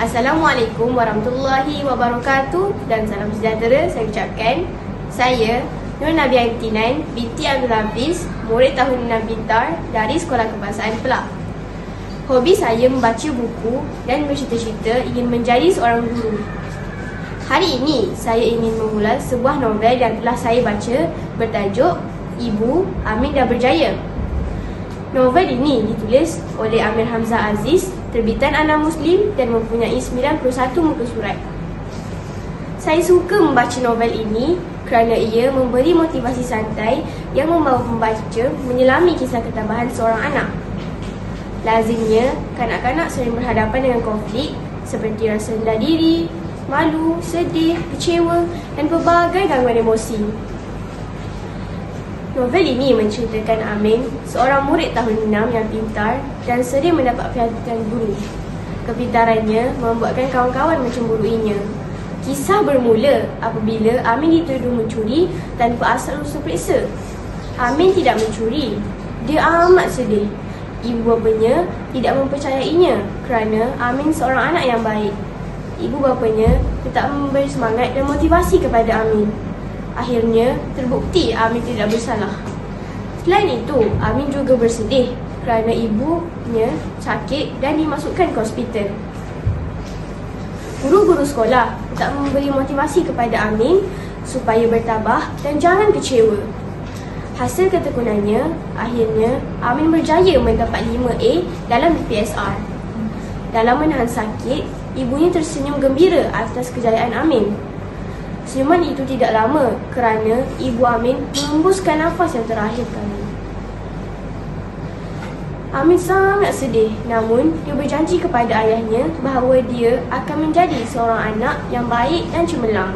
Assalamualaikum warahmatullahi wabarakatuh dan salam sejahtera saya ucapkan. Saya Nur Nabi Aintinan binti Abdul Hafiz, murid tahun 6 Bintar dari Sekolah Kebangsaan Perak. Hobi saya membaca buku dan bercita-cita ingin menjadi seorang guru. Hari ini saya ingin mengulas sebuah novel yang telah saya baca bertajuk Ibu, Amin Dah Berjaya. Novel ini ditulis oleh Amir Hamzah Aziz, terbitan Ana Muslim dan mempunyai 91 muka surat. Saya suka membaca novel ini kerana ia memberi motivasi santai yang membawa pembaca menyelami kisah ketabahan seorang anak. Lazimnya, kanak-kanak sering berhadapan dengan konflik seperti rasa rendah diri, malu, sedih, kecewa dan pelbagai gangguan emosi. Novel ini menceritakan Amin, seorang murid tahun 6 yang pintar dan sering mendapat perhatian guru. Kepintarannya membuatkan kawan-kawan mencemburuinya. Kisah bermula apabila Amin dituduh mencuri tanpa asal-usul periksa. Amin tidak mencuri. Dia amat sedih. Ibu bapanya tidak mempercayainya kerana Amin seorang anak yang baik. Ibu bapanya tetap memberi semangat dan motivasi kepada Amin. Akhirnya, terbukti Amin tidak bersalah. Selain itu, Amin juga bersedih kerana ibunya sakit dan dimasukkan ke hospital. Guru-guru sekolah tetap memberi motivasi kepada Amin supaya bertabah dan jangan kecewa. Hasil ketekunannya, akhirnya Amin berjaya mendapat 5A dalam PSR. Dalam menahan sakit, ibunya tersenyum gembira atas kejayaan Amin. Senyuman itu tidak lama kerana ibu Amin mengembuskan nafas yang terakhir kali. Amin sangat sedih, namun dia berjanji kepada ayahnya bahawa dia akan menjadi seorang anak yang baik dan cemerlang.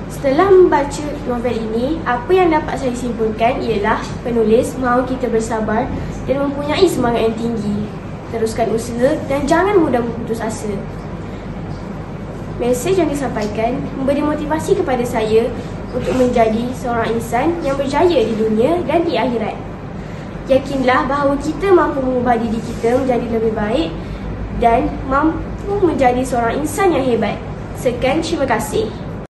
Setelah membaca novel ini, apa yang dapat saya simpulkan ialah penulis mahu kita bersabar dan mempunyai semangat yang tinggi. Teruskan usaha dan jangan mudah berputus asa. Mesej yang disampaikan memberi motivasi kepada saya untuk menjadi seorang insan yang berjaya di dunia dan di akhirat. Yakinlah bahawa kita mampu mengubah diri kita menjadi lebih baik dan mampu menjadi seorang insan yang hebat. Sekian, terima kasih.